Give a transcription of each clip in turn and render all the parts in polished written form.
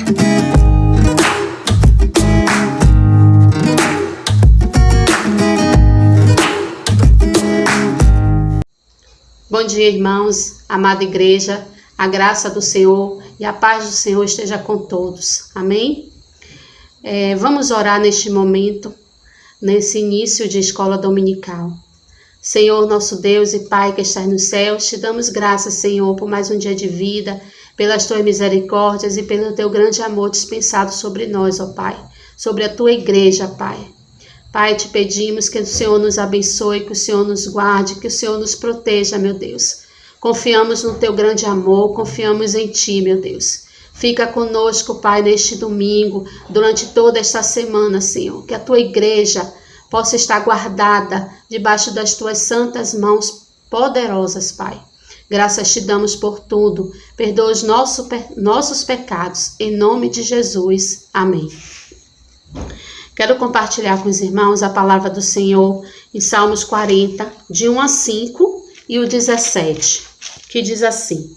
Bom dia, irmãos, amada igreja, a graça do Senhor e a paz do Senhor esteja com todos, amém? Vamos orar neste momento, nesse início de escola dominical. Senhor, nosso Deus e Pai que estás nos céus, te damos graças, Senhor, por mais um dia de vida, pelas tuas misericórdias e pelo teu grande amor dispensado sobre nós, ó Pai, sobre a tua igreja, Pai. Pai, te pedimos que o Senhor nos abençoe, que o Senhor nos guarde, que o Senhor nos proteja, meu Deus. Confiamos no teu grande amor, confiamos em ti, meu Deus. Fica conosco, Pai, neste domingo, durante toda esta semana, Senhor. Que a tua igreja possa estar guardada debaixo das tuas santas mãos poderosas, Pai. Graças te damos por tudo. Perdoa os nossos pecados. Em nome de Jesus. Amém. Quero compartilhar com os irmãos a palavra do Senhor em Salmos 40, de 1 a 5 e o 17, que diz assim: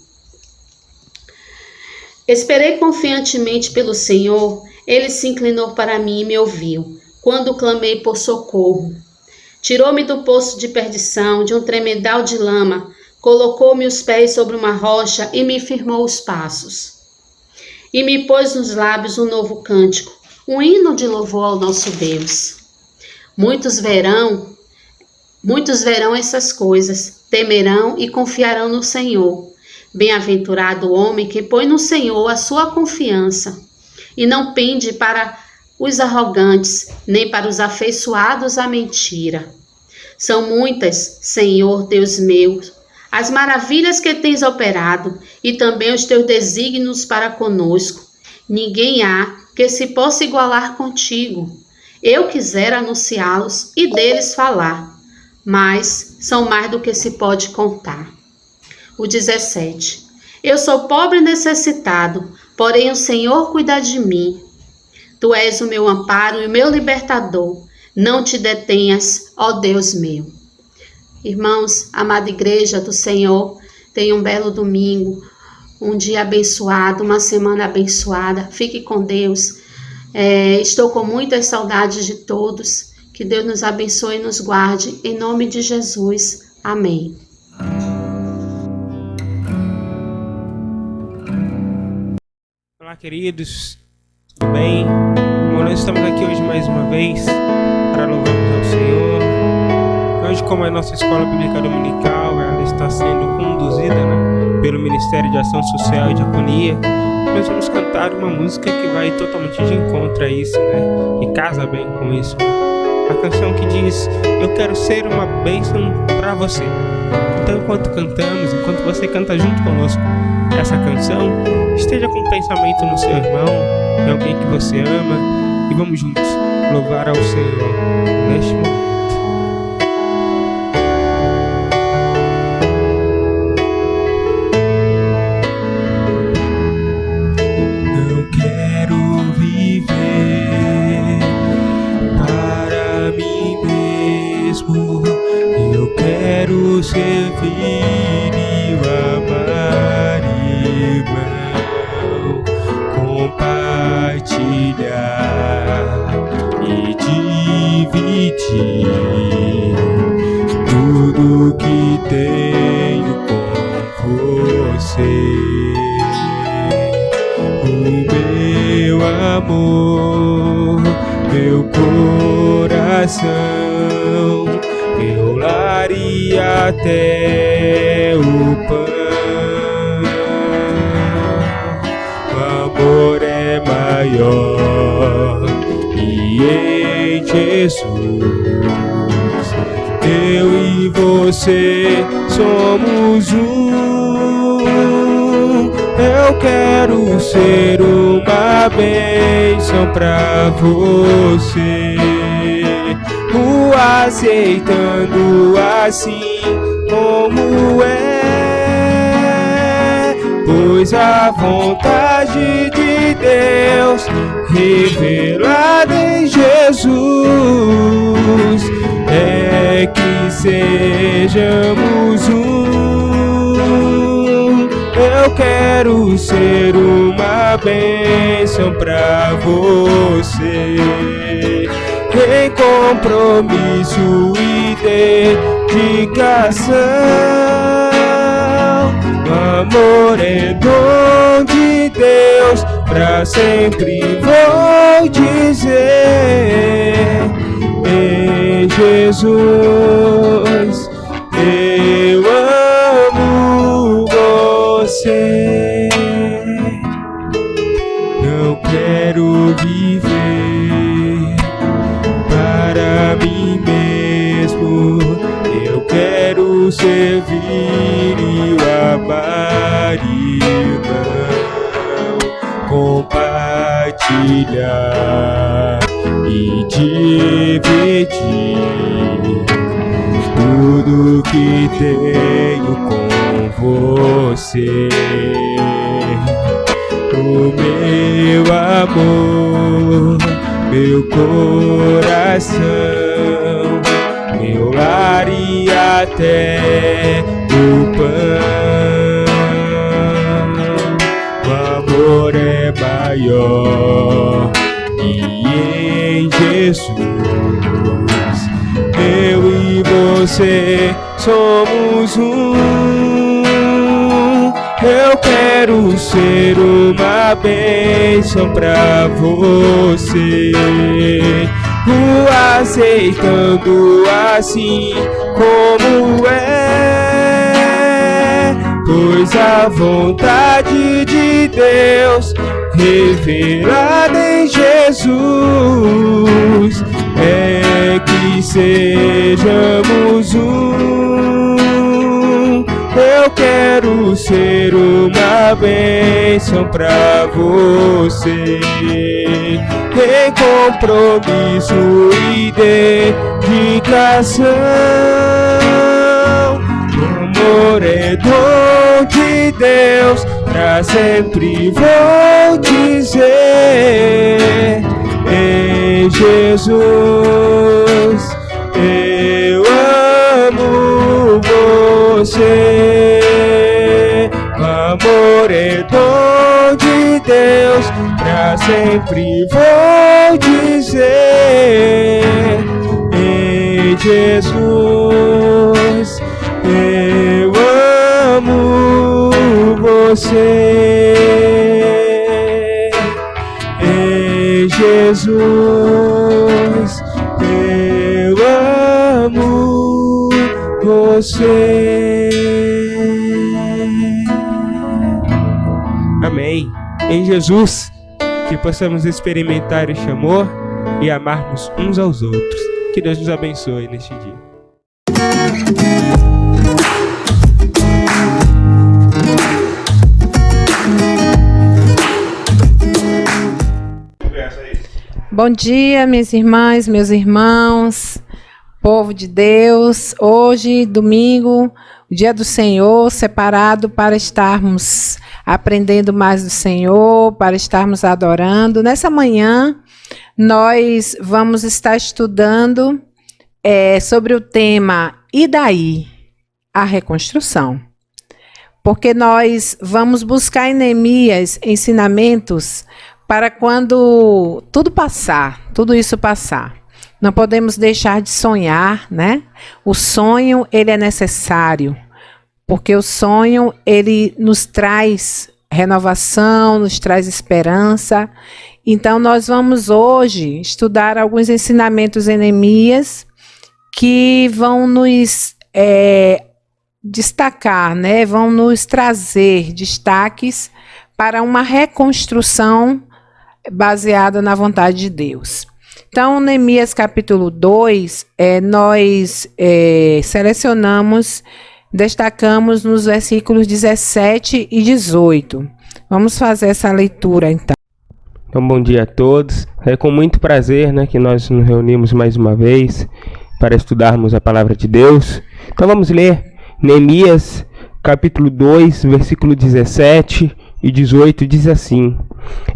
Esperei confiantemente pelo Senhor, ele se inclinou para mim e me ouviu, quando clamei por socorro. Tirou-me do poço de perdição, de um tremedal de lama, colocou-me os pés sobre uma rocha e me firmou os passos. E me pôs nos lábios um novo cântico, um hino de louvor ao nosso Deus. Muitos verão essas coisas, temerão e confiarão no Senhor. Bem-aventurado o homem que põe no Senhor a sua confiança e não pende para os arrogantes, nem para os afeiçoados à mentira. São muitas, Senhor Deus meu, as maravilhas que tens operado e também os teus desígnios para conosco. Ninguém há que se possa igualar contigo. Eu quisera anunciá-los e deles falar, mas são mais do que se pode contar. O 17. Eu sou pobre e necessitado, porém o Senhor cuida de mim. Tu és o meu amparo e o meu libertador. Não te detenhas, ó Deus meu. Irmãos, amada igreja do Senhor, tenham um belo domingo, um dia abençoado, uma semana abençoada. Fique com Deus. Estou com muitas saudades de todos. Que Deus nos abençoe e nos guarde. Em nome de Jesus. Amém. Olá, queridos. Tudo bem? Bom, nós estamos aqui hoje mais uma vez para louvarmos ao Senhor. Hoje, como é a nossa escola bíblica dominical, ela está sendo conduzida, pelo Ministério de Ação Social e Diaconia, nós vamos cantar uma música que vai totalmente de encontro a isso, e casa bem com isso. A canção que diz: eu quero ser uma bênção para você. Então, enquanto cantamos, enquanto você canta junto conosco essa canção, esteja com um pensamento no seu irmão, em alguém que você ama, e vamos juntos louvar ao Senhor neste momento. Eu quero servir e amar, irmão, compartilhar e dividir tudo que tenho com você. O meu amor, meu coração, meu lar e até o pão. O amor é maior e em Jesus eu e você somos um. Eu quero ser uma bênção pra você, o aceitando assim como é, pois a vontade de Deus revelada em Jesus é que sejamos um. Eu quero ser uma bênção pra você. Em compromisso e dedicação, o amor é dom de Deus, pra sempre vou dizer. Em Jesus eu amo você. Não quero viver para mim mesmo, eu quero servir e o amar e não compartilhar e dividir tudo que tenho com você. O meu amor, meu coração, meu lar e até o pão. O amor é maior e em Jesus eu e você somos um. Eu quero ser uma bênção pra você, o aceitando assim como é, pois a vontade de Deus revelada em Jesus é que sejamos um. Eu quero ser uma bênção pra você, em compromisso e dedicação. O amor é dom de Deus, pra sempre vou dizer. Em Jesus eu amo você. O amor é dom de Deus, pra sempre vou dizer. Em Jesus eu amo você. Em Jesus eu amo você. Amém. Em Jesus, que possamos experimentar este amor e amarmos uns aos outros. Que Deus nos abençoe neste dia. Bom dia, minhas irmãs, meus irmãos, povo de Deus. Hoje, domingo, o dia do Senhor, separado para estarmos aprendendo mais do Senhor, para estarmos adorando. Nessa manhã, nós vamos estar estudando sobre o tema "E daí? A reconstrução". Porque nós vamos buscar em Neemias ensinamentos para quando tudo isso passar. Não podemos deixar de sonhar, né? O sonho, ele é necessário, porque o sonho, ele nos traz renovação, nos traz esperança. Então, nós vamos hoje estudar alguns ensinamentos em Neemias que vão nos destacar, né? Vão nos trazer destaques para uma reconstrução baseada na vontade de Deus. Então, Neemias capítulo 2, nós selecionamos, destacamos nos versículos 17 e 18. Vamos fazer essa leitura, então. Então, bom dia a todos. É com muito prazer, né, que nós nos reunimos mais uma vez para estudarmos a palavra de Deus. Então, vamos ler Neemias capítulo 2, versículo 17 e 18, diz assim: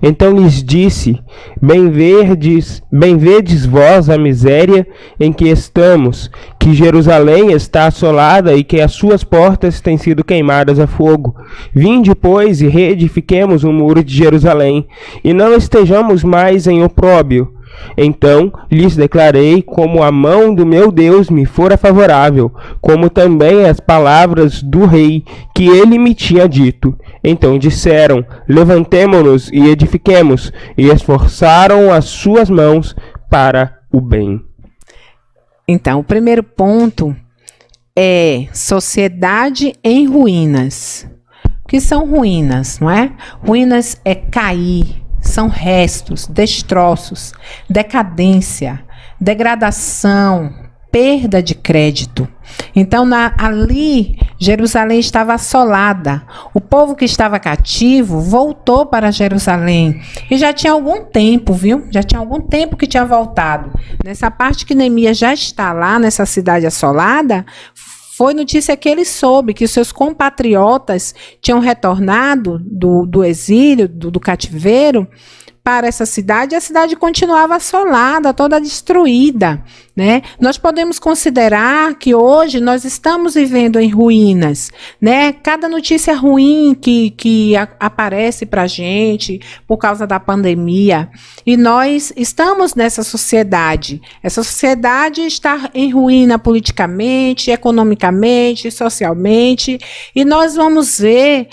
Então lhes disse: bem vedes vós a miséria em que estamos, que Jerusalém está assolada e que as suas portas têm sido queimadas a fogo. Vinde, pois, e reedifiquemos o muro de Jerusalém, e não estejamos mais em opróbrio. Então lhes declarei como a mão do meu Deus me fora favorável, como também as palavras do rei que ele me tinha dito. Então disseram: levantemo-nos e edifiquemos, e esforçaram as suas mãos para o bem. Então, o primeiro ponto é sociedade em ruínas. O que são ruínas, não é? Ruínas é cair. São restos, destroços, decadência, degradação, perda de crédito. Então, ali, Jerusalém estava assolada. O povo que estava cativo voltou para Jerusalém. E já tinha algum tempo, viu? Já tinha algum tempo que tinha voltado. Nessa parte que Neemias já está lá, nessa cidade assolada, foi notícia que ele soube que os seus compatriotas tinham retornado do exílio, do cativeiro, para essa cidade, e a cidade continuava assolada, toda destruída, né? Nós podemos considerar que hoje nós estamos vivendo em ruínas, né? Cada notícia ruim que aparece para a gente por causa da pandemia, e nós estamos nessa sociedade. Essa sociedade está em ruína politicamente, economicamente, socialmente, e nós vamos ver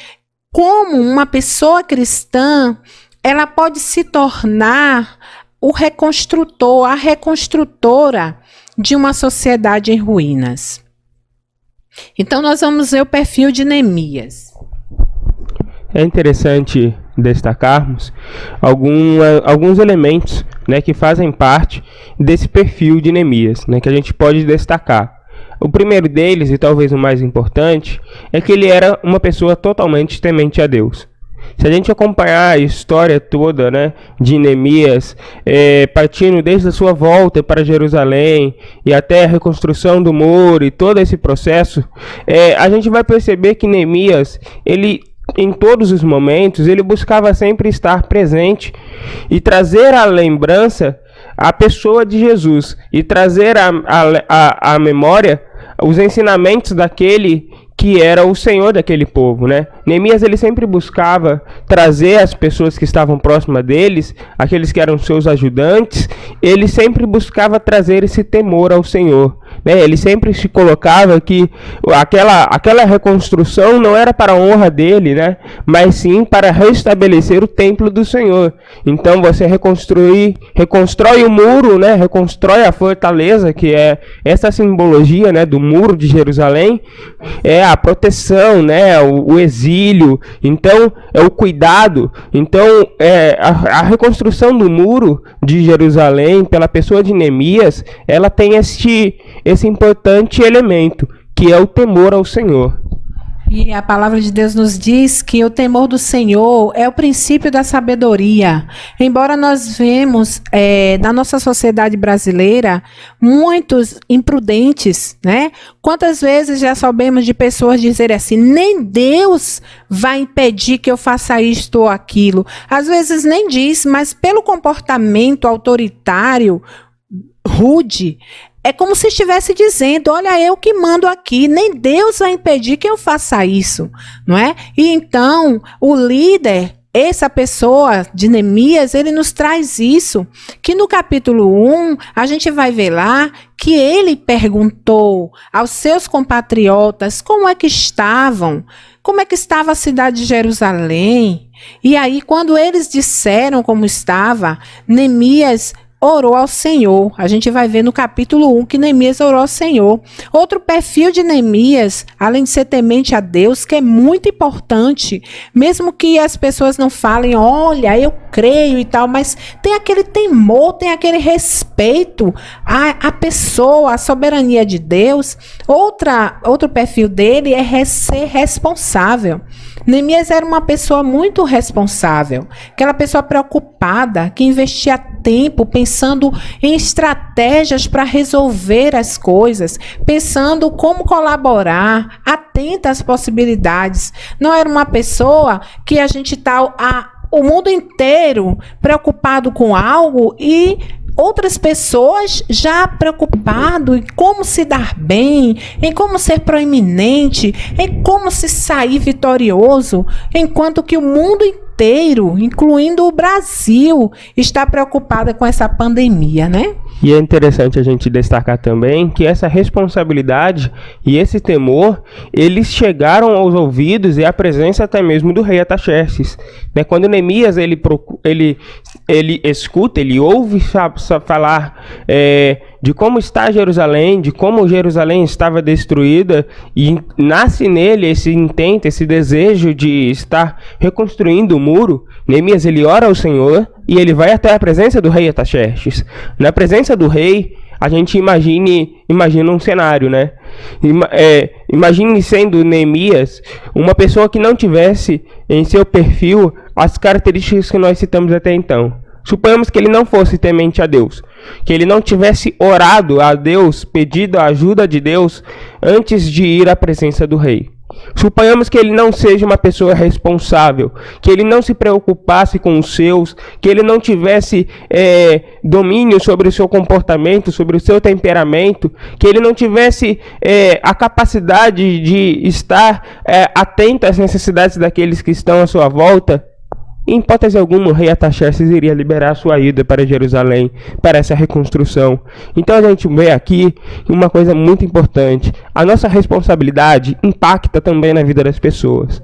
como uma pessoa cristã ela pode se tornar o reconstrutor, a reconstrutora de uma sociedade em ruínas. Então, nós vamos ver o perfil de Neemias. É interessante destacarmos alguns elementos, né, que fazem parte desse perfil de Neemias, né, que a gente pode destacar. O primeiro deles, e talvez o mais importante, é que ele era uma pessoa totalmente temente a Deus. Se a gente acompanhar a história toda, né, de Neemias, partindo desde a sua volta para Jerusalém e até a reconstrução do muro e todo esse processo, a gente vai perceber que Neemias, ele, em todos os momentos, ele buscava sempre estar presente e trazer à lembrança a pessoa de Jesus e trazer à memória os ensinamentos daquele que era o Senhor daquele povo, né? Neemias, ele sempre buscava trazer as pessoas que estavam próximas deles, aqueles que eram seus ajudantes, ele sempre buscava trazer esse temor ao Senhor, né? Ele sempre se colocava que aquela reconstrução não era para a honra dele, né? Mas sim para restabelecer o templo do Senhor. Então você reconstrói o muro, né? Reconstrói a fortaleza, que é essa simbologia, né, do muro de Jerusalém, é a proteção, né, o exílio, então é o cuidado. Então a reconstrução do muro de Jerusalém pela pessoa de Neemias, ela tem esse importante elemento, que é o temor ao Senhor. E a palavra de Deus nos diz que o temor do Senhor é o princípio da sabedoria. Embora nós vemos na nossa sociedade brasileira muitos imprudentes, né? Quantas vezes já soubemos de pessoas dizerem assim: nem Deus vai impedir que eu faça isto ou aquilo. Às vezes nem diz, mas pelo comportamento autoritário, rude, é como se estivesse dizendo: olha, eu que mando aqui, nem Deus vai impedir que eu faça isso, não é? E então, o líder, essa pessoa de Neemias, ele nos traz isso, que no capítulo 1, a gente vai ver lá que ele perguntou aos seus compatriotas como é que estavam, como é que estava a cidade de Jerusalém. E aí, quando eles disseram como estava, Neemias orou ao Senhor. A gente vai ver no capítulo 1 que Neemias orou ao Senhor. Outro perfil de Neemias, além de ser temente a Deus, que é muito importante, mesmo que as pessoas não falem, olha, eu creio e tal, mas tem aquele temor, tem aquele respeito à pessoa, à soberania de Deus. Outro perfil dele é ser responsável. Neemias era uma pessoa muito responsável, aquela pessoa preocupada, que investia tempo pensando em estratégias para resolver as coisas, pensando como colaborar, atenta às possibilidades. Não era uma pessoa que a gente o mundo inteiro preocupado com algo e outras pessoas já preocupado em como se dar bem, em como ser proeminente, em como se sair vitorioso, enquanto que o mundo inteiro, incluindo o Brasil, está preocupada com essa pandemia, né? E é interessante a gente destacar também que essa responsabilidade e esse temor, eles chegaram aos ouvidos e à presença até mesmo do rei Artaxerxes. Né? Quando Neemias ele escuta, ele ouve falar de como está Jerusalém, de como Jerusalém estava destruída, e nasce nele esse intento, esse desejo de estar reconstruindo o muro. Neemias ele ora ao Senhor e ele vai até a presença do rei Artaxerxes. Na presença do rei, a gente imagina um cenário, né? Imagine sendo Neemias uma pessoa que não tivesse em seu perfil as características que nós citamos até então. Suponhamos que ele não fosse temente a Deus, que ele não tivesse orado a Deus, pedido a ajuda de Deus antes de ir à presença do rei. Suponhamos que ele não seja uma pessoa responsável, que ele não se preocupasse com os seus, que ele não tivesse domínio sobre o seu comportamento, sobre o seu temperamento, que ele não tivesse a capacidade de estar atento às necessidades daqueles que estão à sua volta. Em hipótese alguma, o rei Artaxerxes iria liberar sua ida para Jerusalém, para essa reconstrução. Então a gente vê aqui uma coisa muito importante. A nossa responsabilidade impacta também na vida das pessoas.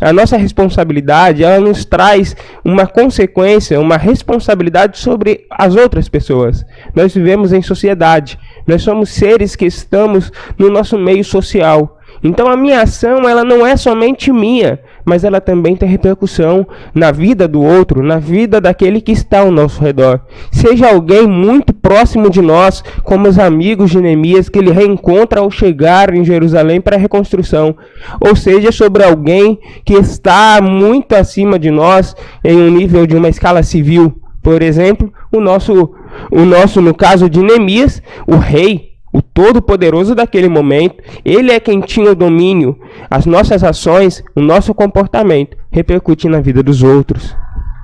A nossa responsabilidade, ela nos traz uma consequência, uma responsabilidade sobre as outras pessoas. Nós vivemos em sociedade. Nós somos seres que estamos no nosso meio social. Então a minha ação, ela não é somente minha, mas ela também tem repercussão na vida do outro, na vida daquele que está ao nosso redor. Seja alguém muito próximo de nós, como os amigos de Neemias que ele reencontra ao chegar em Jerusalém para a reconstrução, ou seja, sobre alguém que está muito acima de nós em um nível de uma escala civil. Por exemplo, o nosso no caso de Neemias, o rei, o Todo-Poderoso daquele momento, ele é quem tinha o domínio. As nossas ações, o nosso comportamento repercutem na vida dos outros.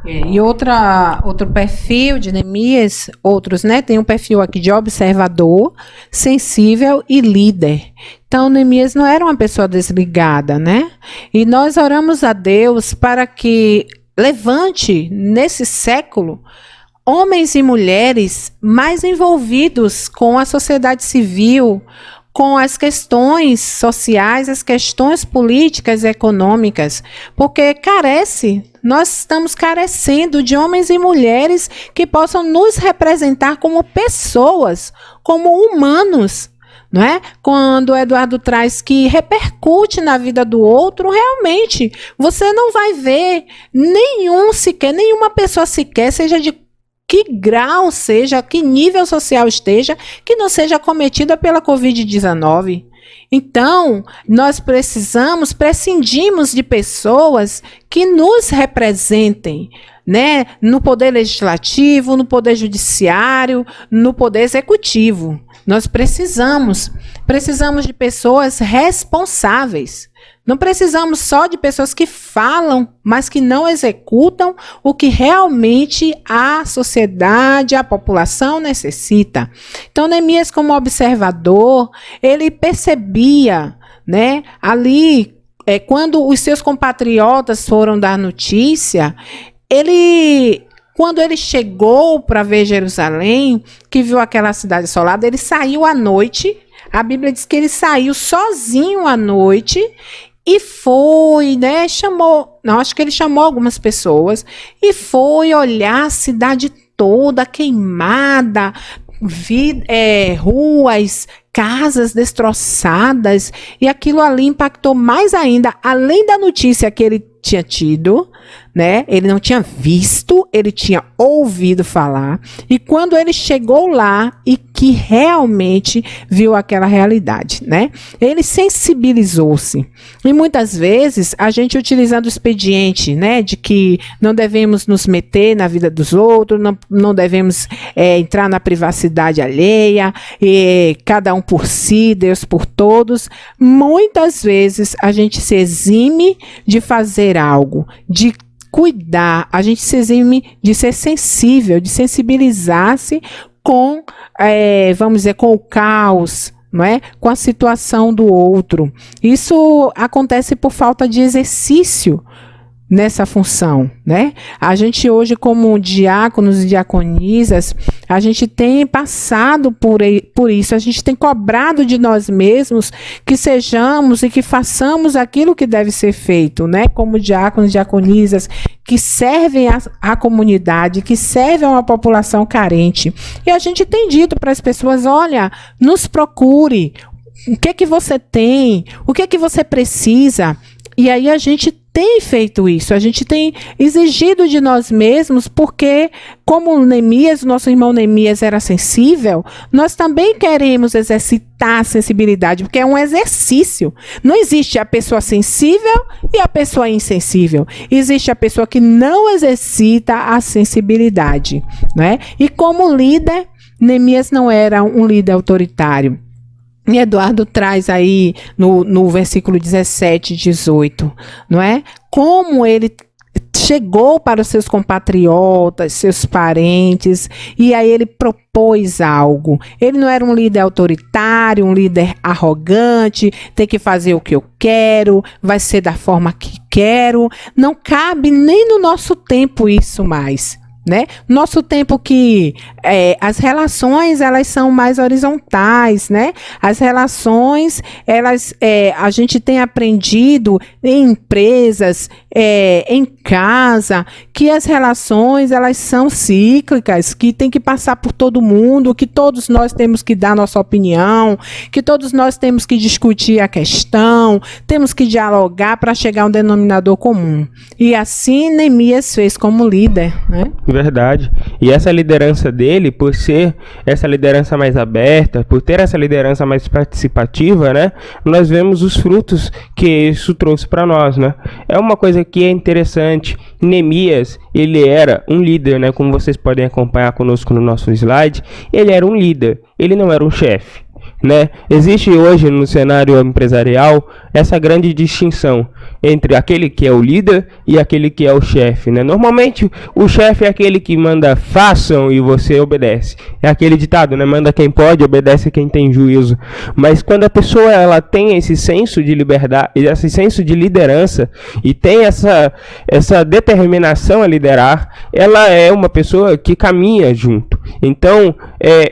E outro perfil de Neemias, outros, né? Tem um perfil aqui de observador, sensível e líder. Então, Neemias não era uma pessoa desligada, né? E nós oramos a Deus para que levante, nesse século, homens e mulheres mais envolvidos com a sociedade civil, com as questões sociais, as questões políticas e econômicas, porque nós estamos carecendo de homens e mulheres que possam nos representar como pessoas, como humanos. Não é? Quando o Eduardo traz que repercute na vida do outro, realmente, você não vai ver nenhuma pessoa sequer, seja de que grau seja, que nível social esteja, que não seja acometida pela Covid-19. Então, nós prescindimos de pessoas que nos representem, né? No poder legislativo, no poder judiciário, no poder executivo. Nós precisamos de pessoas responsáveis. Não precisamos só de pessoas que falam, mas que não executam o que realmente a sociedade, a população necessita. Então, Neemias, como observador, ele percebia, né, ali, quando os seus compatriotas foram dar notícia, quando ele chegou para ver Jerusalém, que viu aquela cidade assolada, ele saiu à noite. A Bíblia diz que ele saiu sozinho à noite e foi, né, acho que ele chamou algumas pessoas e foi olhar a cidade toda queimada, ruas, casas destroçadas, e aquilo ali impactou mais ainda, além da notícia que ele tinha tido, né? Ele não tinha visto, ele tinha ouvido falar, e quando ele chegou lá e que realmente viu aquela realidade, né? Ele sensibilizou-se. E muitas vezes a gente utilizando o expediente, né, de que não devemos nos meter na vida dos outros, não devemos entrar na privacidade alheia, cada um por si, Deus por todos. Muitas vezes a gente se exime de fazer algo, de cuidar, a gente se exime de ser sensível, de sensibilizar-se com, vamos dizer, com o caos, não é? Com a situação do outro. Isso acontece por falta de exercício nessa função, né? A gente hoje, como diáconos e diaconisas, a gente tem passado por isso, a gente tem cobrado de nós mesmos que sejamos e que façamos aquilo que deve ser feito, né? Como diáconos e diaconisas que servem à comunidade, que servem a uma população carente. E a gente tem dito para as pessoas, olha, nos procure, o que é que você tem, o que é que você precisa? E aí a gente tem feito isso, a gente tem exigido de nós mesmos, porque como Neemias, nosso irmão Neemias era sensível, nós também queremos exercitar a sensibilidade, porque é um exercício. Não existe a pessoa sensível e a pessoa insensível. Existe a pessoa que não exercita a sensibilidade, né? E como líder, Neemias não era um líder autoritário. E Eduardo traz aí no versículo 17 e 18, não é? Como ele chegou para os seus compatriotas, seus parentes, e aí ele propôs algo. Ele não era um líder autoritário, um líder arrogante, tem que fazer o que eu quero, vai ser da forma que quero. Não cabe nem no nosso tempo isso mais. Né? Nosso tempo que as relações elas são mais horizontais, né? As relações a gente tem aprendido em empresas, em casa, que as relações elas são cíclicas, que tem que passar por todo mundo, que todos nós temos que dar nossa opinião, que todos nós temos que discutir a questão, temos que dialogar para chegar a um denominador comum. E assim Neemias fez como líder, né? Verdade. E essa liderança dele, por ser essa liderança mais aberta, por ter essa liderança mais participativa, né, nós vemos os frutos que isso trouxe para nós, né? É uma coisa que é interessante. Neemias, ele era um líder, né, como vocês podem acompanhar conosco no nosso slide, ele era um líder, ele não era um chefe, né? Existe hoje no cenário empresarial essa grande distinção entre aquele que é o líder e aquele que é o chefe, né? Normalmente o chefe é aquele que manda façam e você obedece. É aquele ditado, né? Manda quem pode, obedece quem tem juízo. Mas quando a pessoa ela tem esse senso de liberdade, esse senso de liderança e tem essa determinação a liderar, ela é uma pessoa que caminha junto. Então,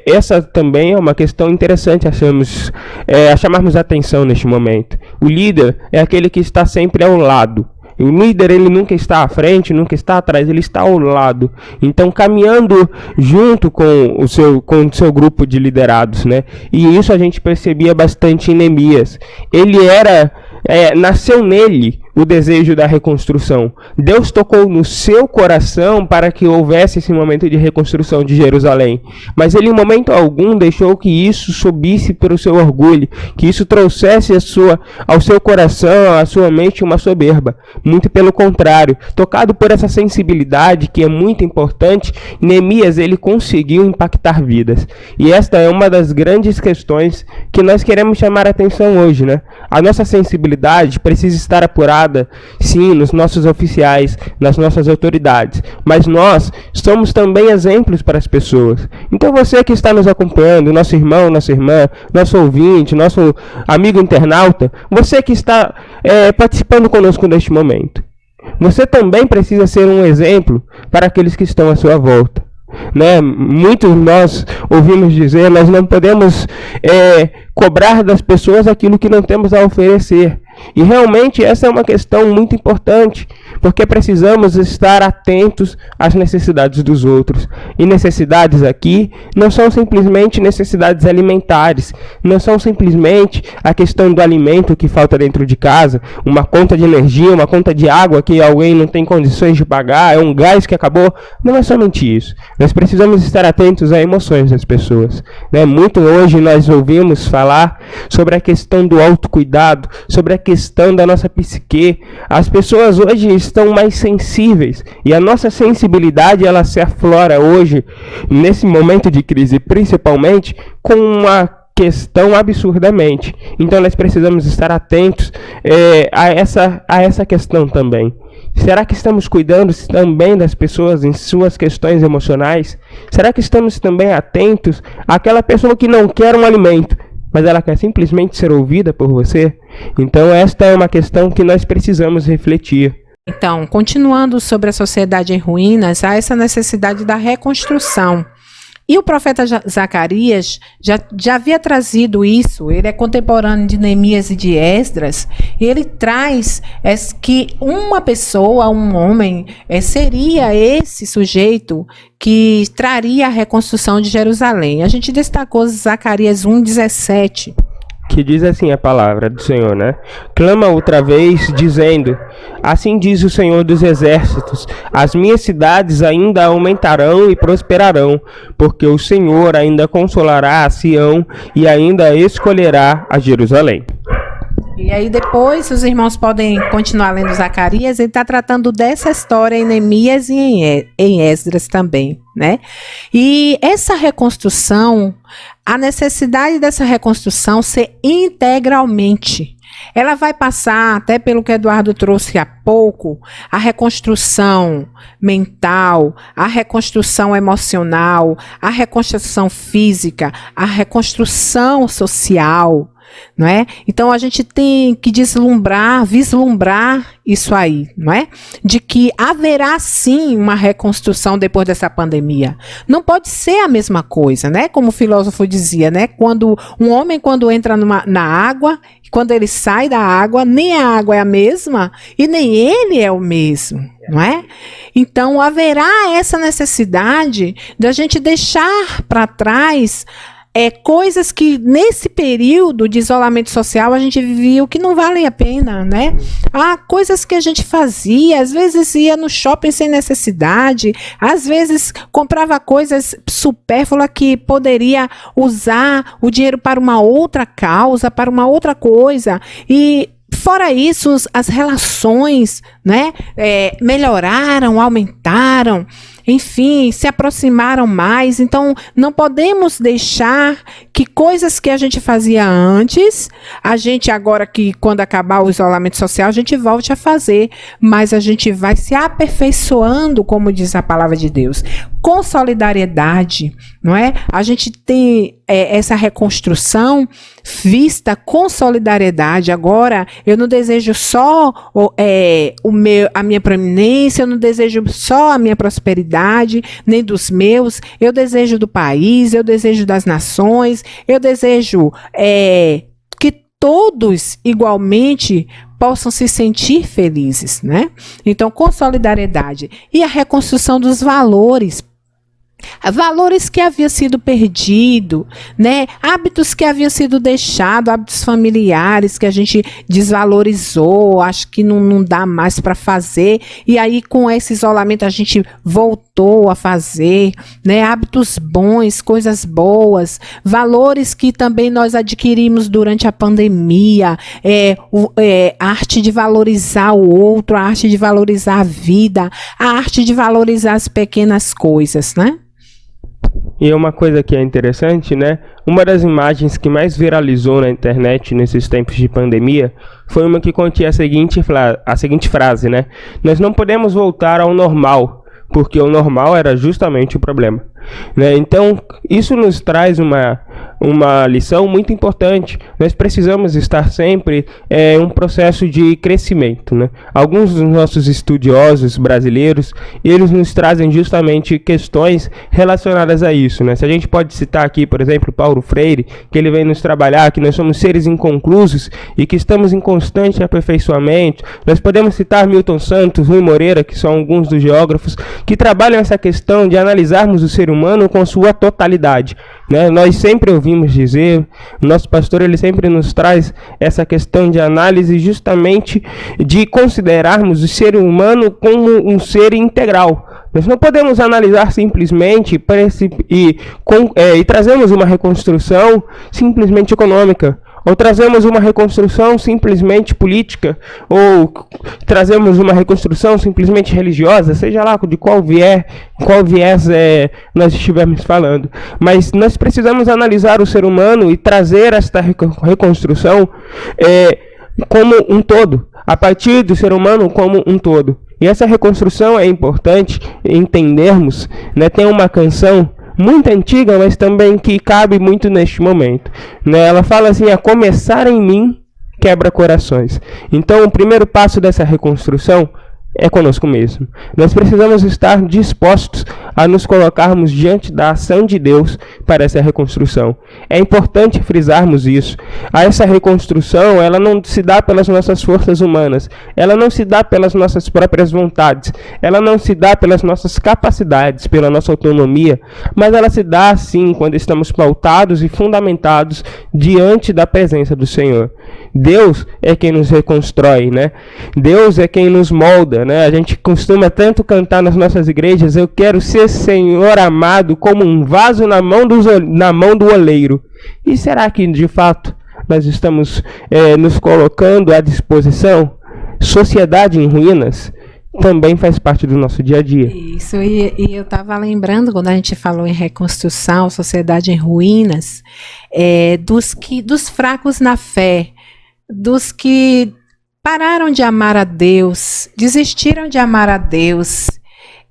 essa também é uma questão interessante a chamarmos a atenção neste momento. O líder é aquele que está sempre ao lado. O líder, ele nunca está à frente, nunca está atrás, ele está ao lado. Então, caminhando junto com o seu grupo de liderados, né? E isso a gente percebia bastante em Neemias. Ele nasceu nele o desejo da reconstrução. Deus tocou no seu coração para que houvesse esse momento de reconstrução de Jerusalém. Mas ele, em momento algum, deixou que isso subisse pelo seu orgulho, que isso trouxesse ao seu coração, à sua mente, uma soberba. Muito pelo contrário, tocado por essa sensibilidade, que é muito importante, Neemias, ele conseguiu impactar vidas. E esta é uma das grandes questões que nós queremos chamar a atenção hoje, né? A nossa sensibilidade precisa estar apurada, sim, nos nossos oficiais, nas nossas autoridades, mas nós somos também exemplos para as pessoas. Então você que está nos acompanhando, nosso irmão, nossa irmã, nosso ouvinte, nosso amigo internauta, você que está participando conosco neste momento, você também precisa ser um exemplo para aqueles que estão à sua volta. Né? Muitos nós ouvimos dizer, nós não podemos cobrar das pessoas aquilo que não temos a oferecer. E realmente essa é uma questão muito importante, porque precisamos estar atentos às necessidades dos outros. E necessidades aqui não são simplesmente necessidades alimentares, não são simplesmente a questão do alimento que falta dentro de casa, uma conta de energia, uma conta de água que alguém não tem condições de pagar, é um gás que acabou. Não é somente isso. Nós precisamos estar atentos às emoções das pessoas, né? Muito hoje nós ouvimos falar sobre a questão do autocuidado, sobre a questão da nossa psique. As pessoas hoje estão mais sensíveis e a nossa sensibilidade ela se aflora hoje, nesse momento de crise, principalmente com uma questão absurdamente. Então nós precisamos estar atentos a essa questão também. Será que estamos cuidando também das pessoas em suas questões emocionais? Será que estamos também atentos àquela pessoa que não quer um alimento, mas ela quer simplesmente ser ouvida por você? Então esta é uma questão que nós precisamos refletir. Então, continuando sobre a sociedade em ruínas, há essa necessidade da reconstrução. E o profeta Zacarias já havia trazido isso. Ele é contemporâneo de Neemias e de Esdras. E ele traz que uma pessoa, um homem, seria esse sujeito que traria a reconstrução de Jerusalém. A gente destacou Zacarias 1:17. Que diz assim a palavra do Senhor, né? Clama outra vez, dizendo: assim diz o Senhor dos Exércitos, as minhas cidades ainda aumentarão e prosperarão, porque o Senhor ainda consolará a Sião e ainda escolherá a Jerusalém. E aí depois os irmãos podem continuar lendo Zacarias. Ele está tratando dessa história em Neemias e em Esdras também, né? E essa reconstrução, a necessidade dessa reconstrução ser integralmente. Ela vai passar, até pelo que Eduardo trouxe há pouco, a reconstrução mental, a reconstrução emocional, a reconstrução física, a reconstrução social, não é? Então a gente tem que vislumbrar isso aí, não é? De que haverá sim uma reconstrução depois dessa pandemia. Não pode ser a mesma coisa, né? Como o filósofo dizia, né? Quando um homem entra na água, quando ele sai da água, nem a água é a mesma e nem ele é o mesmo, não é? Então haverá essa necessidade da gente deixar para trás coisas que nesse período de isolamento social a gente viu que não valem a pena, né? Coisas que a gente fazia, às vezes ia no shopping sem necessidade, às vezes comprava coisas supérfluas que poderia usar o dinheiro para uma outra causa, para uma outra coisa. E fora isso, as relações, né, melhoraram, aumentaram, enfim, se aproximaram mais. Então, não podemos deixar que coisas que a gente fazia antes, a gente agora que quando acabar o isolamento social, a gente volte a fazer, mas a gente vai se aperfeiçoando, como diz a palavra de Deus, com solidariedade, não é? A gente tem essa reconstrução vista com solidariedade. Agora, eu não desejo só a minha proeminência, eu não desejo só a minha prosperidade, nem dos meus, eu desejo do país, eu desejo das nações, eu desejo que todos igualmente possam se sentir felizes, né? Então, com solidariedade. E a reconstrução dos valores que haviam sido perdidos, né? Hábitos que haviam sido deixados, hábitos familiares que a gente desvalorizou, acho que não dá mais para fazer, e aí com esse isolamento a gente voltou a fazer, né? Hábitos bons, coisas boas, valores que também nós adquirimos durante a pandemia, a arte de valorizar o outro, a arte de valorizar a vida, a arte de valorizar as pequenas coisas, né? E uma coisa que é interessante, né? Uma das imagens que mais viralizou na internet nesses tempos de pandemia foi uma que continha a seguinte frase, né? Nós não podemos voltar ao normal, porque o normal era justamente o problema, né? Então, isso nos traz uma lição muito importante. Nós precisamos estar sempre em um processo de crescimento, né? Alguns dos nossos estudiosos brasileiros, eles nos trazem justamente questões relacionadas a isso, né? Se a gente pode citar aqui, por exemplo, Paulo Freire, que ele vem nos trabalhar que nós somos seres inconclusos e que estamos em constante aperfeiçoamento. Nós podemos citar Milton Santos, Rui Moreira, que são alguns dos geógrafos que trabalham essa questão de analisarmos o ser humano com sua totalidade, né? Nós sempre ouvimos dizer, o nosso pastor ele sempre nos traz essa questão de análise justamente de considerarmos o ser humano como um ser integral. Nós não podemos analisar simplesmente e trazemos uma reconstrução simplesmente econômica, ou trazemos uma reconstrução simplesmente política, ou trazemos uma reconstrução simplesmente religiosa, seja lá de qual viés nós estivermos falando. Mas nós precisamos analisar o ser humano e trazer esta reconstrução como um todo, a partir do ser humano como um todo. E essa reconstrução é importante entendermos, né? Tem uma canção muito antiga, mas também que cabe muito neste momento, né? Ela fala assim: a começar em mim quebra corações. Então, o primeiro passo dessa reconstrução é conosco mesmo. Nós precisamos estar dispostos a nos colocarmos diante da ação de Deus para essa reconstrução. É importante frisarmos isso. Essa reconstrução, ela não se dá pelas nossas forças humanas, ela não se dá pelas nossas próprias vontades, ela não se dá pelas nossas capacidades, pela nossa autonomia, mas ela se dá sim quando estamos pautados e fundamentados diante da presença do Senhor. Deus é quem nos reconstrói, né? Deus é quem nos molda, né? A gente costuma tanto cantar nas nossas igrejas: eu quero ser, Senhor amado, como um vaso na mão do oleiro. E será que de fato nós estamos nos colocando à disposição? Sociedade em ruínas também faz parte do nosso dia a dia. Isso, e eu estava lembrando, quando a gente falou em reconstrução, sociedade em ruínas, dos fracos na fé, dos que pararam de amar a Deus, desistiram de amar a Deus.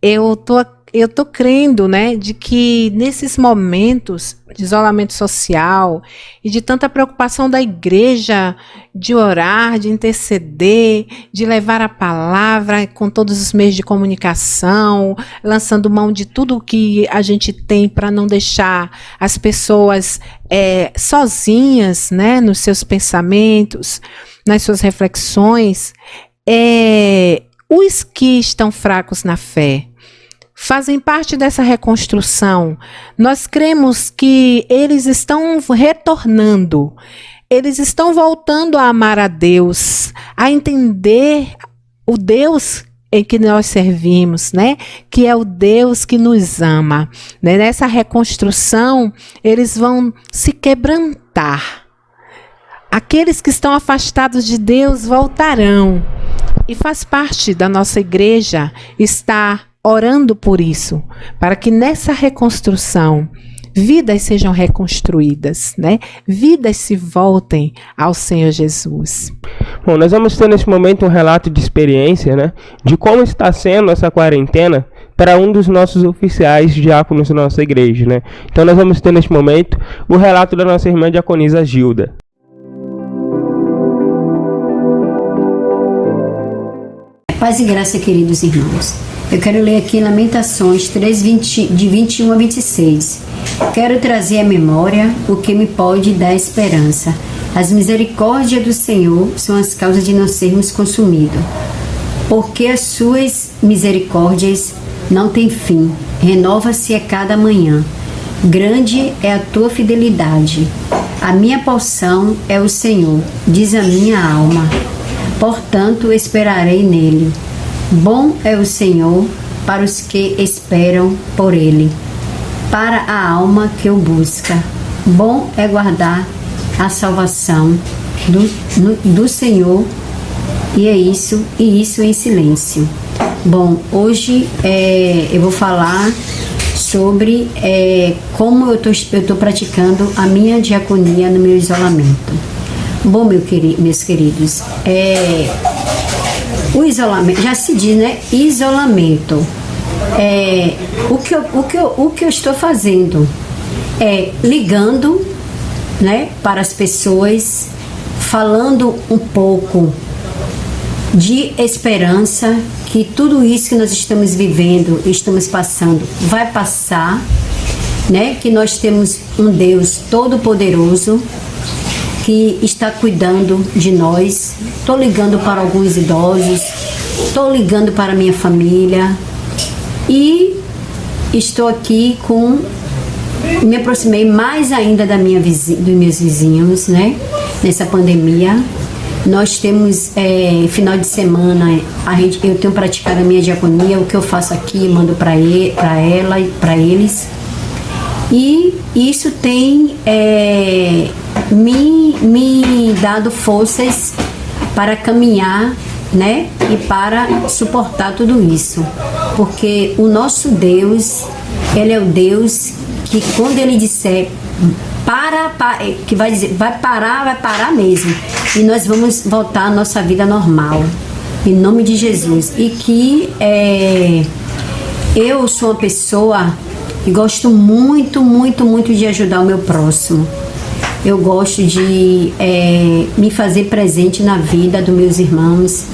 Eu tô crendo, né, de que nesses momentos de isolamento social e de tanta preocupação da igreja de orar, de interceder, de levar a palavra com todos os meios de comunicação, lançando mão de tudo que a gente tem para não deixar as pessoas sozinhas, né, nos seus pensamentos, nas suas reflexões, os que estão fracos na fé fazem parte dessa reconstrução. Nós cremos que eles estão retornando, eles estão voltando a amar a Deus, a entender o Deus em que nós servimos, né? Que é o Deus que nos ama, né? Nessa reconstrução, eles vão se quebrantar. Aqueles que estão afastados de Deus voltarão. E faz parte da nossa igreja estar orando por isso, para que nessa reconstrução vidas sejam reconstruídas, né? Vidas se voltem ao Senhor Jesus. Bom, nós vamos ter nesse momento um relato de experiência, né? De como está sendo essa quarentena para um dos nossos oficiais diáconos da nossa igreja, né? Então nós vamos ter neste momento o relato da nossa irmã diaconisa Gilda. Paz e graça, queridos irmãos. Eu quero ler aqui Lamentações 3, de 21 a 26. Quero trazer à memória o que me pode dar esperança. As misericórdias do Senhor são as causas de não sermos consumidos. Porque as suas misericórdias não têm fim, renova-se a cada manhã. Grande é a tua fidelidade. A minha porção é o Senhor, diz a minha alma. Portanto, esperarei nele. Bom é o Senhor para os que esperam por ele, para a alma que o busca. Bom é guardar a salvação do Senhor, e isso em silêncio. Bom, hoje eu vou falar sobre como eu estou praticando a minha diaconia no meu isolamento. Bom, meus queridos, o isolamento, já se diz, né? Isolamento. O que eu estou fazendo é ligando, né, para as pessoas, falando um pouco de esperança, que tudo isso que nós estamos vivendo, estamos passando, vai passar, né? Que nós temos um Deus todo-poderoso que está cuidando de nós. Estou ligando para alguns idosos, estou ligando para a minha família e estou aqui me aproximei mais ainda dos meus vizinhos, né? Nessa pandemia. Nós temos final de semana, eu tenho praticado a minha diaconia, o que eu faço aqui, mando para ela e para eles. E isso tem me dado forças para caminhar, né? E para suportar tudo isso. Porque o nosso Deus, Ele é o Deus que quando Ele disser que vai dizer, vai parar mesmo. E nós vamos voltar à nossa vida normal. em nome de Jesus. E que eu sou uma pessoa que gosto muito, muito, muito de ajudar o meu próximo. Eu gosto de me fazer presente na vida dos meus irmãos,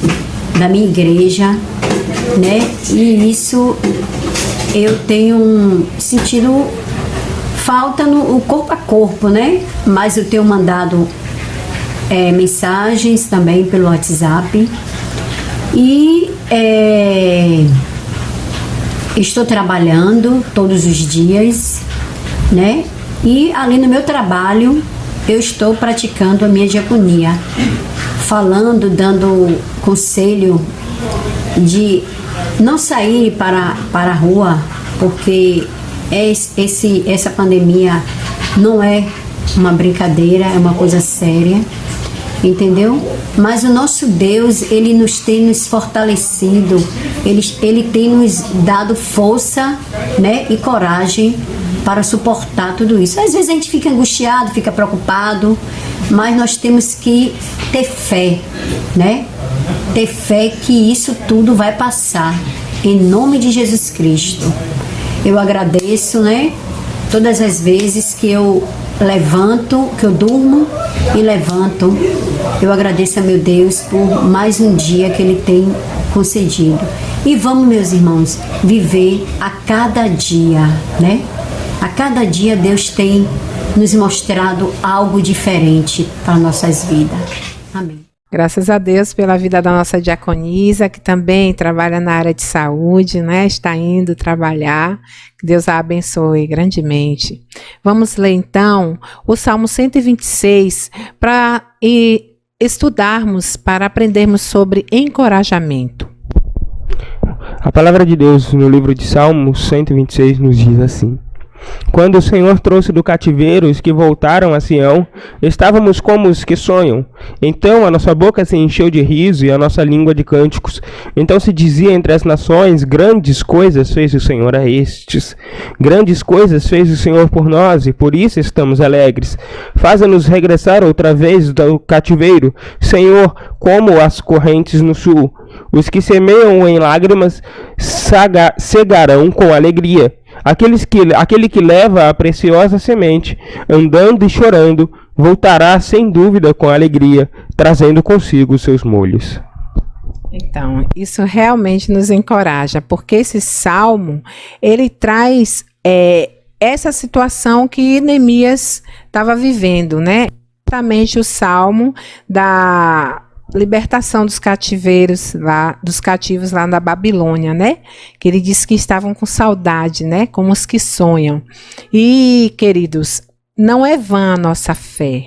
da minha igreja, né? E isso eu tenho sentido falta no corpo a corpo, né? Mas eu tenho mandado mensagens também pelo WhatsApp e estou trabalhando todos os dias, né? E ali no meu trabalho eu estou praticando a minha diaconia, falando, dando conselho de não sair para a rua, porque essa pandemia não é uma brincadeira, é uma coisa séria, entendeu? Mas o nosso Deus, Ele tem nos fortalecido, Ele tem nos dado força, né, e coragem para suportar tudo isso. Às vezes a gente fica angustiado, fica preocupado, mas nós temos que ter fé, né? Ter fé que isso tudo vai passar, em nome de Jesus Cristo. Eu agradeço, né? Todas as vezes que eu levanto, que eu durmo e levanto, eu agradeço a meu Deus por mais um dia que Ele tem concedido. E vamos, meus irmãos, viver a cada dia, né? A cada dia Deus tem nos mostrado algo diferente para nossas vidas. Amém. Graças a Deus pela vida da nossa diaconisa, que também trabalha na área de saúde, né? Está indo trabalhar. Que Deus a abençoe grandemente. Vamos ler então o Salmo 126 para estudarmos, para aprendermos sobre encorajamento. A palavra de Deus no livro de Salmos 126 nos diz assim: Quando o Senhor trouxe do cativeiro os que voltaram a Sião, estávamos como os que sonham. Então a nossa boca se encheu de riso e a nossa língua de cânticos. Então se dizia entre as nações: grandes coisas fez o Senhor a estes. Grandes coisas fez o Senhor por nós e por isso estamos alegres. Faza-nos regressar outra vez do cativeiro, Senhor, como as correntes no sul. Os que semeiam em lágrimas cegarão com alegria. Aquele que leva a preciosa semente, andando e chorando, voltará sem dúvida com alegria, trazendo consigo os seus molhos. Então, isso realmente nos encoraja, porque esse salmo, ele traz essa situação que Neemias estava vivendo, né? Exatamente o salmo da libertação dos cativeiros dos cativos lá na Babilônia, né? Que ele disse que estavam com saudade, né? Como os que sonham. E, queridos, não é vã a nossa fé.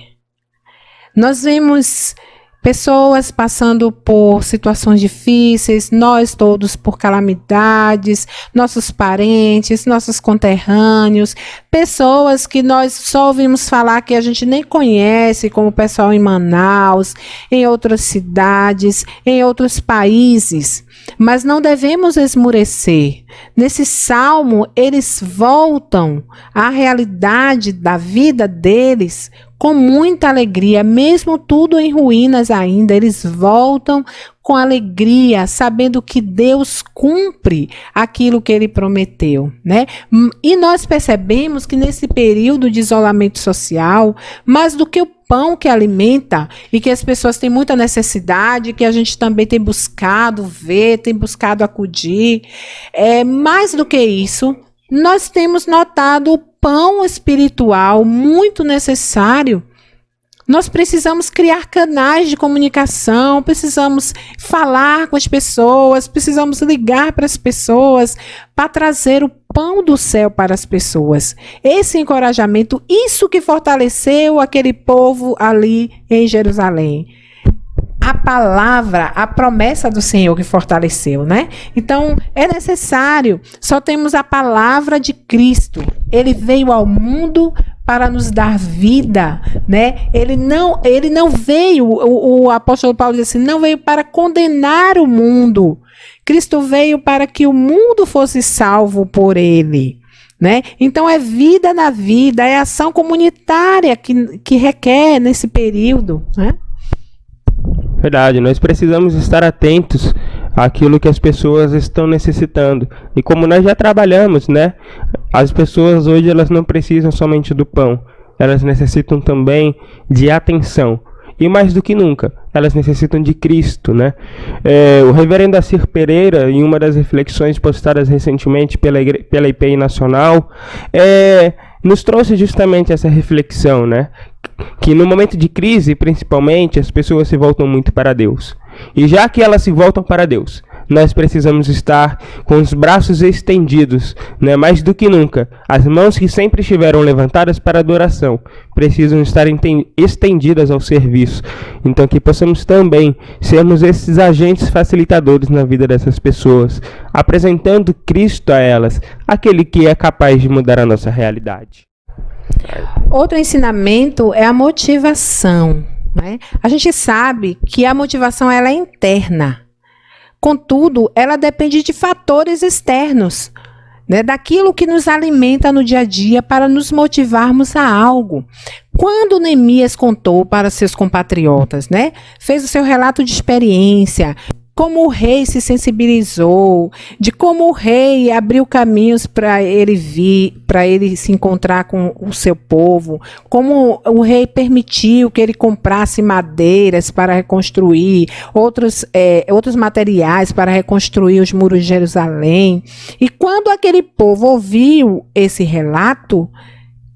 Nós vemos pessoas passando por situações difíceis, nós todos por calamidades, nossos parentes, nossos conterrâneos, pessoas que nós só ouvimos falar que a gente nem conhece, como o pessoal em Manaus, em outras cidades, em outros países. Mas não devemos esmurecer. Nesse salmo, eles voltam à realidade da vida deles com muita alegria, mesmo tudo em ruínas ainda, eles voltam com alegria, sabendo que Deus cumpre aquilo que Ele prometeu, né? E nós percebemos que nesse período de isolamento social, mais do que o pão que alimenta e que as pessoas têm muita necessidade, que a gente também tem buscado ver, tem buscado acudir, mais do que isso, nós temos notado o pão espiritual muito necessário. Nós precisamos criar canais de comunicação, precisamos falar com as pessoas, precisamos ligar para as pessoas para trazer o pão do céu para as pessoas. Esse encorajamento, isso que fortaleceu aquele povo ali em Jerusalém. A palavra, a promessa do Senhor que fortaleceu, né? Então, é necessário. Só temos a palavra de Cristo. Ele veio ao mundo para nos dar vida, né? Ele não veio, o apóstolo Paulo diz assim, não veio para condenar o mundo. Cristo veio para que o mundo fosse salvo por ele, né? Então é vida na vida, é ação comunitária que requer nesse período, né? Verdade, nós precisamos estar atentos àquilo que as pessoas estão necessitando. E como nós já trabalhamos, né? As pessoas hoje elas não precisam somente do pão, elas necessitam também de atenção. E mais do que nunca, elas necessitam de Cristo, né? O reverendo Acir Pereira, em uma das reflexões postadas recentemente pela IPI Nacional, nos trouxe justamente essa reflexão, né? Que no momento de crise, principalmente, as pessoas se voltam muito para Deus. E já que elas se voltam para Deus, nós precisamos estar com os braços estendidos, né? Mais do que nunca. As mãos que sempre estiveram levantadas para adoração precisam estar estendidas ao serviço. Então que possamos também sermos esses agentes facilitadores na vida dessas pessoas, apresentando Cristo a elas, aquele que é capaz de mudar a nossa realidade. Outro ensinamento é a motivação, né? A gente sabe que a motivação ela é interna. Contudo, ela depende de fatores externos, né? Daquilo que nos alimenta no dia a dia para nos motivarmos a algo. Quando Neemias contou para seus compatriotas, né? Fez o seu relato de experiência, como o rei se sensibilizou, de como o rei abriu caminhos para ele se encontrar com o seu povo, como o rei permitiu que ele comprasse madeiras para reconstruir, outros materiais para reconstruir os muros de Jerusalém. E quando aquele povo ouviu esse relato,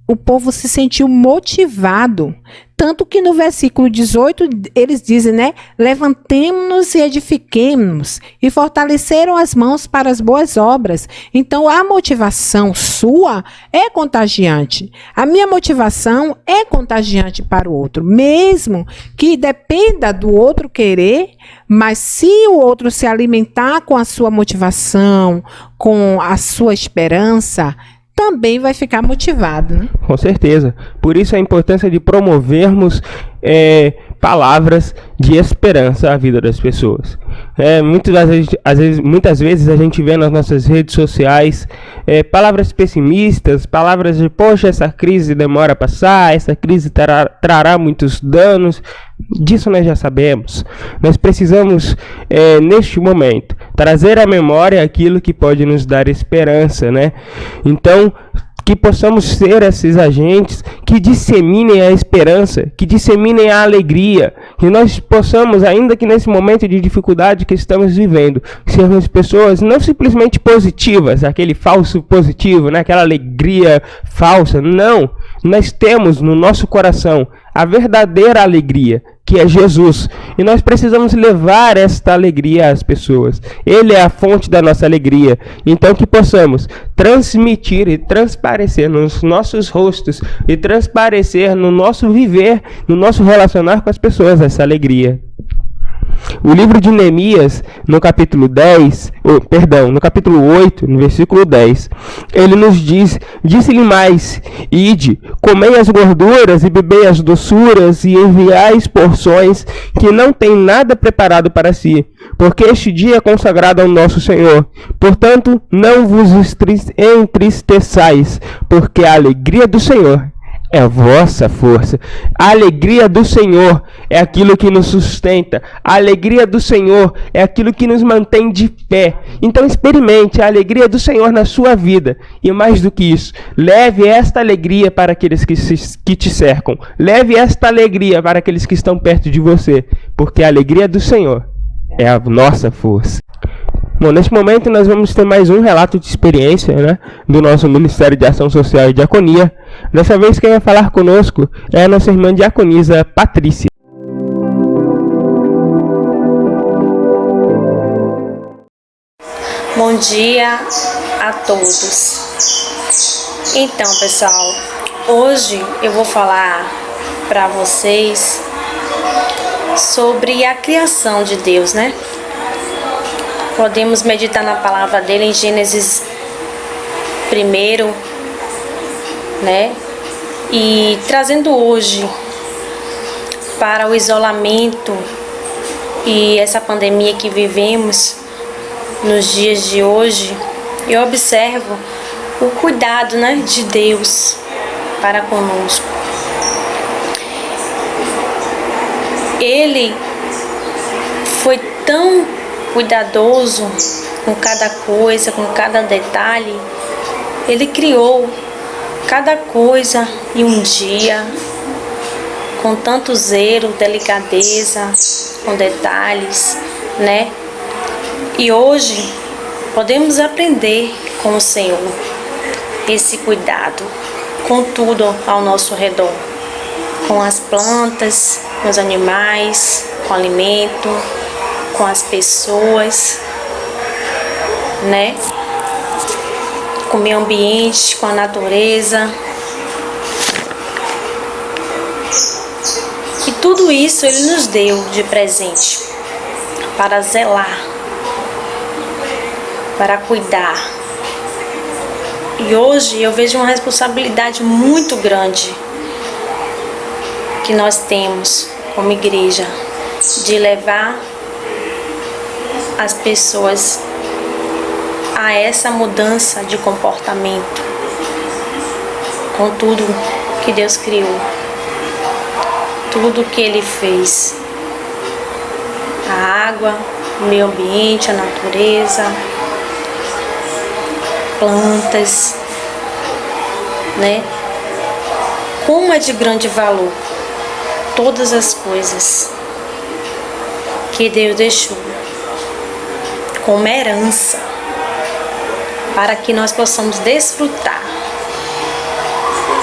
o povo se sentiu motivado. Tanto que no versículo 18, eles dizem, né? Levantemo-nos e edifiquemo-nos, e fortaleceram as mãos para as boas obras. Então, a motivação sua é contagiante. A minha motivação é contagiante para o outro, mesmo que dependa do outro querer, mas se o outro se alimentar com a sua motivação, com a sua esperança, também vai ficar motivado, né? Com certeza. Por isso a importância de promovermos palavras de esperança à vida das pessoas. Muitas vezes a gente vê nas nossas redes sociais palavras pessimistas, palavras de, poxa, essa crise demora a passar, essa crise trará muitos danos. Disso nós já sabemos. Nós precisamos, neste momento, trazer à memória aquilo que pode nos dar esperança, né? Então, que possamos ser esses agentes que disseminem a esperança, que disseminem a alegria, que nós possamos, ainda que nesse momento de dificuldade que estamos vivendo, sermos pessoas não simplesmente positivas, aquele falso positivo, né? Aquela alegria falsa. Não, nós temos no nosso coração a verdadeira alegria, que é Jesus. E nós precisamos levar esta alegria às pessoas. Ele é a fonte da nossa alegria. Então que possamos transmitir e transparecer nos nossos rostos e transparecer no nosso viver, no nosso relacionar com as pessoas essa alegria. O livro de Neemias, no capítulo 8, no versículo 10, ele nos diz: disse-lhe mais, ide, comei as gorduras e bebei as doçuras e enviais porções que não tem nada preparado para si, porque este dia é consagrado ao nosso Senhor. Portanto, não vos entristeçais, porque a alegria do Senhor é a vossa força. A alegria do Senhor é aquilo que nos sustenta. A alegria do Senhor é aquilo que nos mantém de pé. Então experimente a alegria do Senhor na sua vida. E mais do que isso, leve esta alegria para aqueles que te cercam. Leve esta alegria para aqueles que estão perto de você. Porque a alegria do Senhor é a nossa força. Bom, neste momento nós vamos ter mais um relato de experiência, né, do nosso Ministério de Ação Social e Diaconia. Dessa vez quem vai falar conosco é a nossa irmã diaconisa Patrícia. Bom dia a todos. Então, pessoal, hoje eu vou falar para vocês sobre a criação de Deus, né? Podemos meditar na palavra dele em Gênesis 1, né? E trazendo hoje para o isolamento e essa pandemia que vivemos nos dias de hoje, eu observo o cuidado, né, de Deus para conosco. Ele tão cuidadoso com cada coisa, com cada detalhe. Ele criou cada coisa em um dia, com tanto zelo, delicadeza, com detalhes, né? E hoje podemos aprender com o Senhor esse cuidado com tudo ao nosso redor, com as plantas, com os animais, com o alimento, com as pessoas, né? Com o meio ambiente, com a natureza. E tudo isso Ele nos deu de presente para zelar, para cuidar. E hoje eu vejo uma responsabilidade muito grande que nós temos como igreja de levar as pessoas a essa mudança de comportamento com tudo que Deus criou, tudo que Ele fez, a água, o meio ambiente, a natureza, plantas, né? Como é de grande valor todas as coisas que Deus deixou como herança para que nós possamos desfrutar.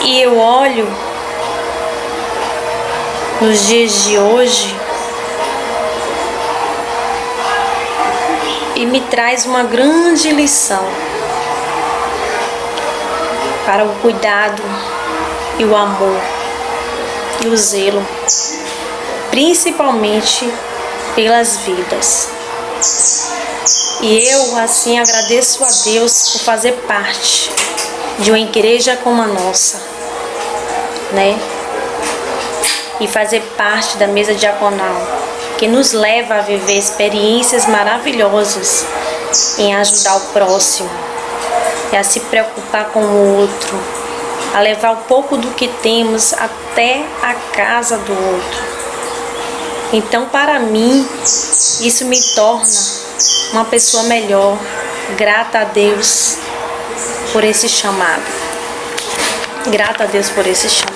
E eu olho nos dias de hoje e me traz uma grande lição para o cuidado e o amor e o zelo, principalmente pelas vidas. E eu, assim, agradeço a Deus por fazer parte de uma igreja como a nossa, né? E fazer parte da mesa diaconal, que nos leva a viver experiências maravilhosas em ajudar o próximo, e a se preocupar com o outro, a levar um pouco do que temos até a casa do outro. Então, para mim, isso me torna uma pessoa melhor, grata a Deus por esse chamado. Grata a Deus por esse chamado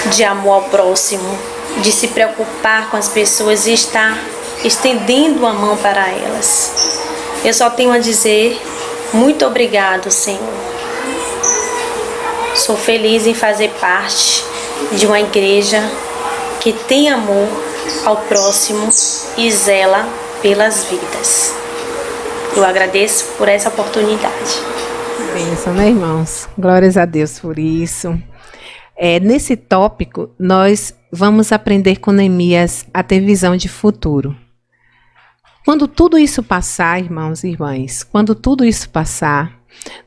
de amor ao próximo, de se preocupar com as pessoas e estar estendendo a mão para elas. Eu só tenho a dizer muito obrigado, Senhor. Sou feliz em fazer parte de uma igreja que tem amor ao próximo e zela pelas vidas. Eu agradeço por essa oportunidade. Bênção, né, irmãos? Glórias a Deus por isso. Nesse tópico, nós vamos aprender com Neemias a ter visão de futuro. Quando tudo isso passar, irmãos e irmãs, quando tudo isso passar,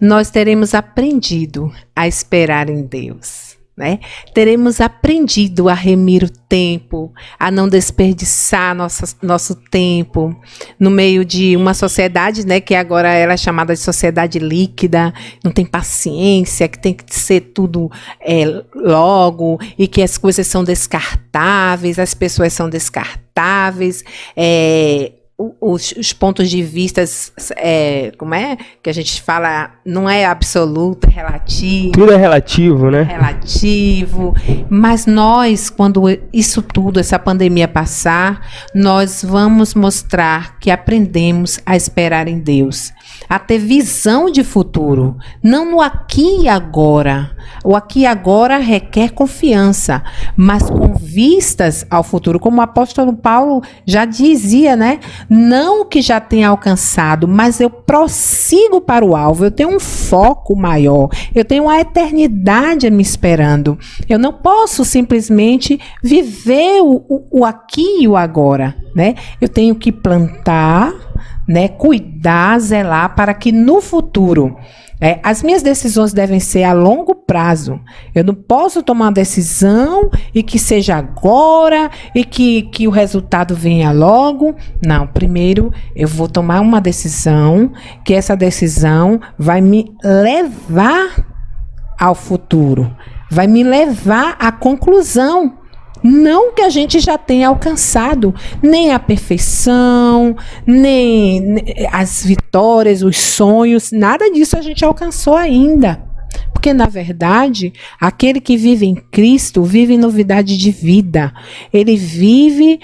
nós teremos aprendido a esperar em Deus, né? Teremos aprendido a remir o tempo, a não desperdiçar nosso tempo no meio de uma sociedade, né, que agora ela é chamada de sociedade líquida, não tem paciência, que tem que ser tudo logo, e que as coisas são descartáveis, as pessoas são descartáveis, os pontos de vista, como é que a gente fala, não é absoluto, é relativo. Tudo é relativo, né? Relativo. Mas nós, quando isso tudo, essa pandemia passar, nós vamos mostrar que aprendemos a esperar em Deus, a ter visão de futuro, não no aqui e agora. O aqui e agora requer confiança, mas com vistas ao futuro, como o apóstolo Paulo já dizia, né? Não o que já tenha alcançado, mas eu prossigo para o alvo, eu tenho um foco maior, eu tenho uma eternidade me esperando. Eu não posso simplesmente viver o aqui e o agora, né? Eu tenho que plantar, né, cuidar, zelar para que no futuro, as minhas decisões devem ser a longo prazo. Eu não posso tomar uma decisão e que seja agora e que o resultado venha logo. Não, primeiro eu vou tomar uma decisão, que essa decisão vai me levar ao futuro, vai me levar à conclusão Não que a gente já tenha alcançado nem a perfeição, nem as vitórias, os sonhos, nada disso a gente alcançou ainda. Porque, na verdade, aquele que vive em Cristo vive em novidade de vida. Ele vive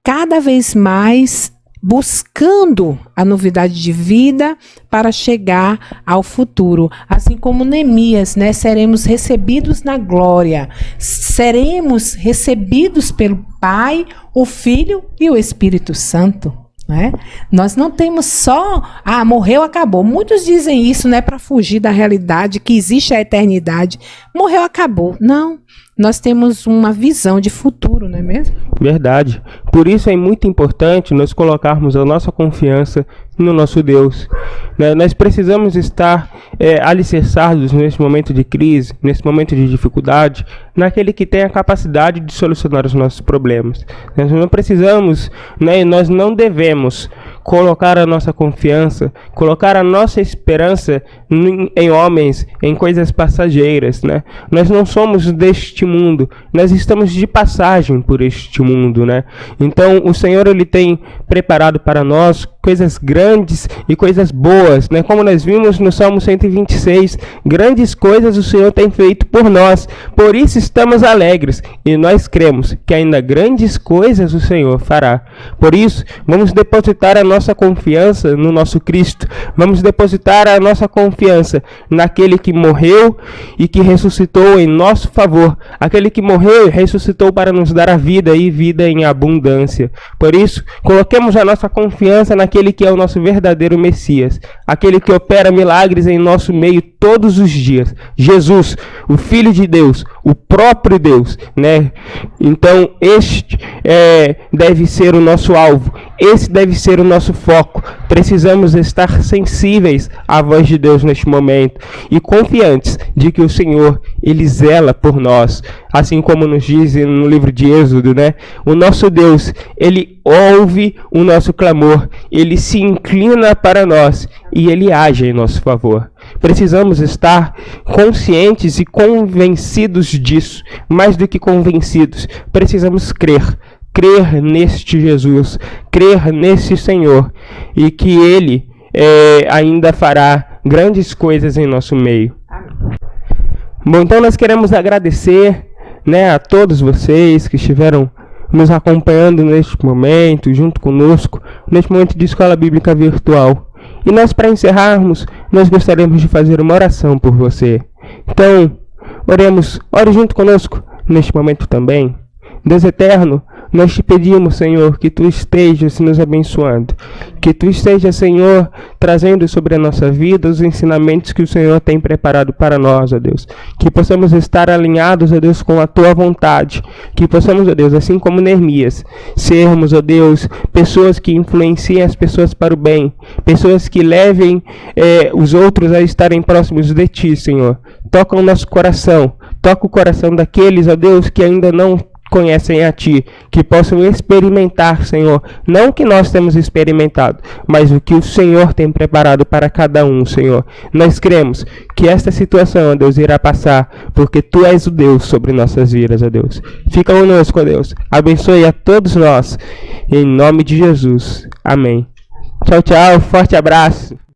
cada vez mais buscando a novidade de vida para chegar ao futuro. Assim como Neemias, né? Seremos recebidos na glória. Seremos recebidos pelo Pai, o Filho e o Espírito Santo. Né? Nós não temos só, morreu, acabou. Muitos dizem isso, né, para fugir da realidade que existe a eternidade. Morreu, acabou. Não, nós temos uma visão de futuro, não é mesmo? Verdade. Por isso é muito importante nós colocarmos a nossa confiança no nosso Deus. Nós precisamos estar alicerçados nesse momento de crise, nesse momento de dificuldade, naquele que tem a capacidade de solucionar os nossos problemas. Nós não precisamos, nós não devemos colocar a nossa confiança, colocar a nossa esperança em homens, em coisas passageiras, né? Nós não somos deste mundo, nós estamos de passagem por este mundo, né? Então o Senhor, ele tem preparado para nós coisas grandes e coisas boas, né? Como nós vimos no Salmo 126, grandes coisas o Senhor tem feito por nós, por isso estamos alegres e nós cremos que ainda grandes coisas o Senhor fará. Por isso, vamos depositar a nossa confiança no nosso Cristo, vamos depositar a nossa confiança naquele que morreu e que ressuscitou em nosso favor, aquele que morreu e ressuscitou para nos dar a vida e vida em abundância. Por isso, coloquemos a nossa confiança naquele que é o nosso verdadeiro Messias, aquele que opera milagres em nosso meio todos os dias, Jesus, o Filho de Deus, o próprio Deus, né? Então este deve ser o nosso alvo, esse deve ser o nosso foco. Precisamos estar sensíveis à voz de Deus neste momento e confiantes de que o Senhor, ele zela por nós, assim como nos diz no livro de Êxodo, né? O nosso Deus, ele ouve o nosso clamor, ele se inclina para nós e ele age em nosso favor. Precisamos estar conscientes e convencidos disso, mais do que convencidos. Precisamos crer neste Jesus, crer nesse Senhor e que ele ainda fará grandes coisas em nosso meio. Bom, então nós queremos agradecer, né, a todos vocês que estiveram nos acompanhando neste momento, junto conosco, neste momento de Escola Bíblica Virtual. E nós, para encerrarmos, nós gostaríamos de fazer uma oração por você. Então, ore junto conosco neste momento também. Deus eterno, nós te pedimos, Senhor, que Tu estejas nos abençoando, que Tu estejas, Senhor, trazendo sobre a nossa vida os ensinamentos que o Senhor tem preparado para nós, ó Deus, que possamos estar alinhados, ó Deus, com a Tua vontade, que possamos, ó Deus, assim como Neemias, sermos, ó Deus, pessoas que influenciem as pessoas para o bem, pessoas que levem os outros a estarem próximos de Ti, Senhor. Toca o nosso coração, toca o coração daqueles, ó Deus, que ainda não conhecem a Ti, que possam experimentar, Senhor, não o que nós temos experimentado, mas o que o Senhor tem preparado para cada um, Senhor. Nós cremos que esta situação, ó Deus, irá passar, porque Tu és o Deus sobre nossas vidas, ó Deus. Fica conosco, ó Deus. Abençoe a todos nós, em nome de Jesus. Amém. Tchau, tchau. Forte abraço.